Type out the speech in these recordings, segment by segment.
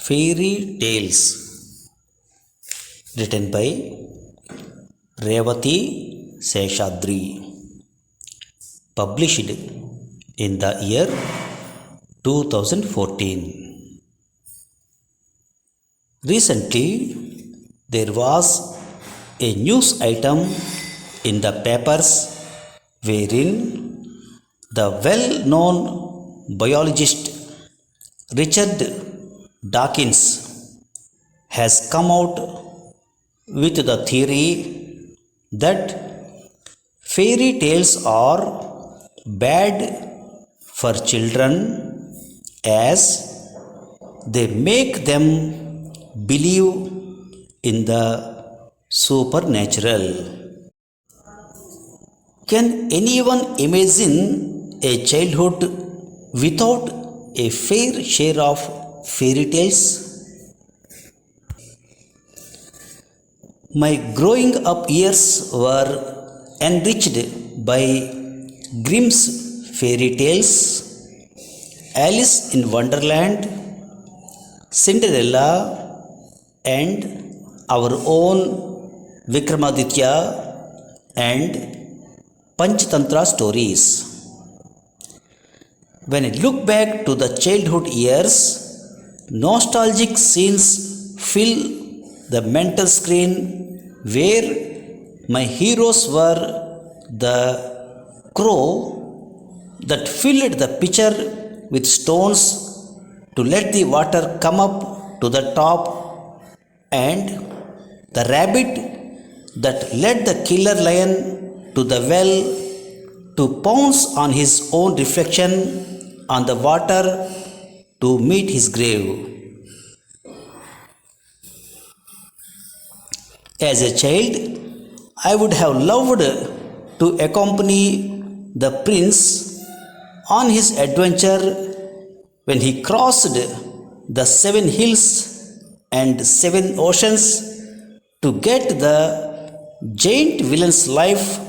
Fairy Tales, written by Revati Seshadri, published in the year 2014. Recently, there was a news item in the papers wherein the well-known biologist Richard Dawkins has come out with the theory that fairy tales are bad for children as they make them believe in the supernatural. Can anyone imagine a childhood without a fair share of fairy tales? My growing up years were enriched by Grimm's fairy tales, Alice in Wonderland, Cinderella, and our own Vikramaditya and Panchatantra stories. When I look back to the childhood years, nostalgic scenes fill the mental screen where my heroes were the crow that filled the pitcher with stones to let the water come up to the top, and the rabbit that led the killer lion to the well to pounce on his own reflection on the water to meet his grave. As a child, I would have loved to accompany the prince on his adventure when he crossed the 7 hills and 7 oceans to get the giant villain's life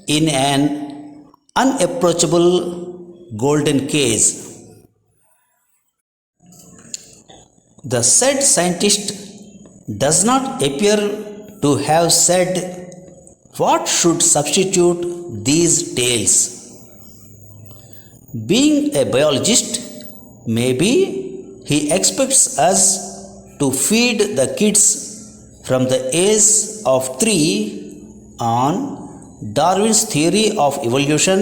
in an unapproachable golden cage. The said scientist does not appear to have said what should substitute these tales. Being a biologist, maybe he expects us to feed the kids from the age of 3 on Darwin's theory of evolution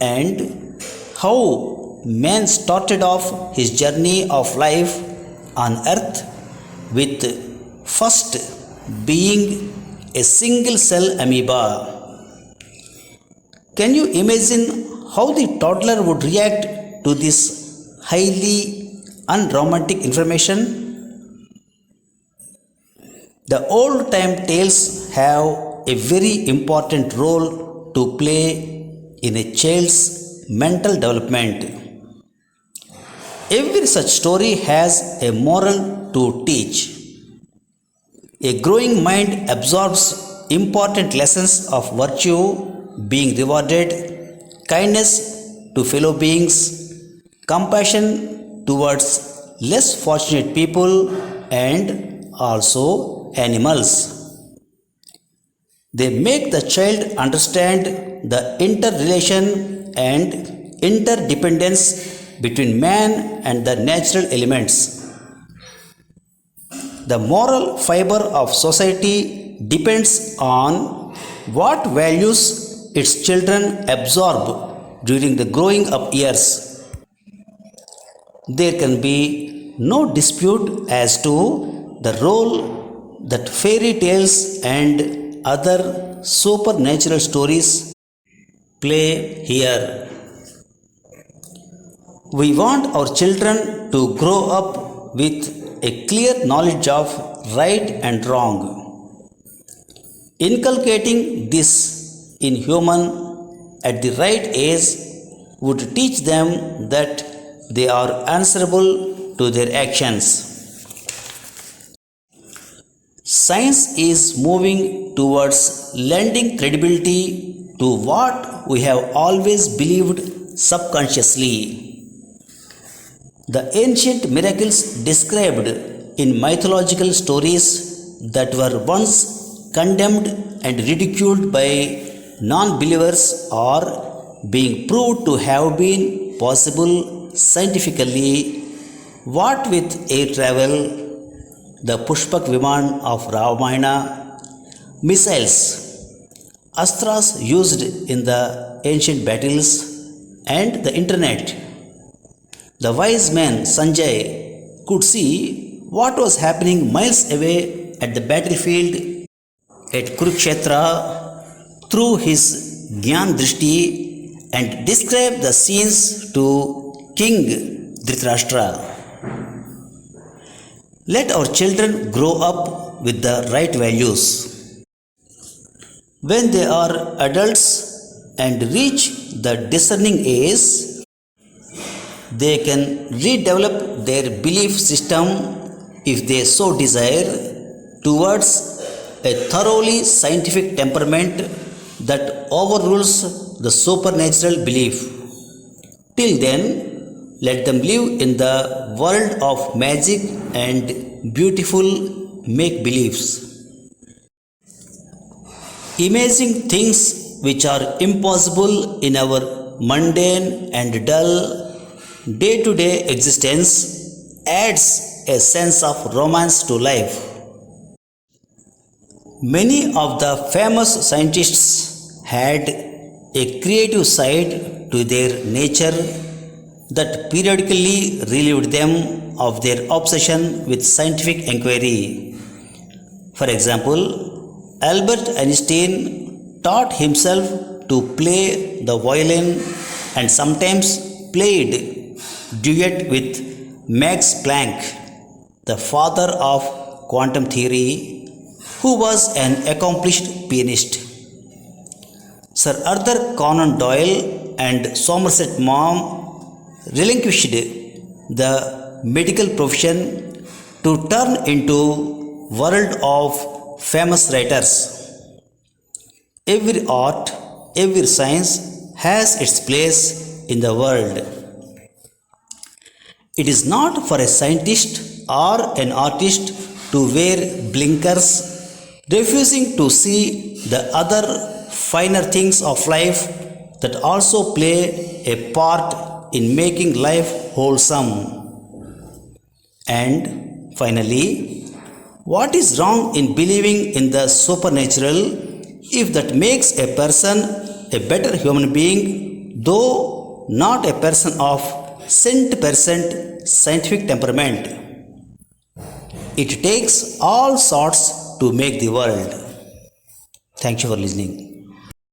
and how man started off his journey of life on earth with first being a single cell amoeba. Can you imagine how the toddler would react to this highly unromantic information? The old time tales have a very important role to play in a child's mental development. Every such story has a moral to teach. A growing mind absorbs important lessons of virtue being rewarded, kindness to fellow beings, compassion towards less fortunate people, and also animals. They make the child understand the interrelation and interdependence between man and the natural elements. The moral fiber of society depends on what values its children absorb during the growing up years. There can be no dispute as to the role that fairy tales and other supernatural stories play here. We want our children to grow up with a clear knowledge of right and wrong. Inculcating this in human at the right age would teach them that they are answerable to their actions. Science is moving towards lending credibility to what we have always believed subconsciously. The ancient miracles described in mythological stories that were once condemned and ridiculed by non believers are being proved to have been possible scientifically. What with air travel, the Pushpak Viman of Ramayana, missiles, astras used in the ancient battles, and the internet, the wise man Sanjay could see what was happening miles away at the battlefield at Kurukshetra through his Gyan Drishti and describe the scenes to King Dhritarashtra. Let our children grow up with the right values. When they are adults and reach the discerning age, they can redevelop their belief system if they so desire towards a thoroughly scientific temperament that overrules the supernatural belief. Till then, let them live in the world of magic and beautiful make beliefs. Imagining things which are impossible in our mundane and dull day to day existence adds a sense of romance to life. Many of the famous scientists had a creative side to their nature that periodically relieved them of their obsession with scientific inquiry. For example, Albert Einstein taught himself to play the violin and sometimes played duet with Max Planck, the father of quantum theory, who was an accomplished pianist. Sir Arthur Conan Doyle and Somerset Maugham relinquished the medical profession to turn into world of famous writers. Every art, every science has its place in the world. It is not for a scientist or an artist to wear blinkers, refusing to see the other finer things of life that also play a part in making life wholesome. And finally, what is wrong in believing in the supernatural if that makes a person a better human being, though not a person of cent% scientific temperament? It takes all sorts to make the world. Thank you for listening.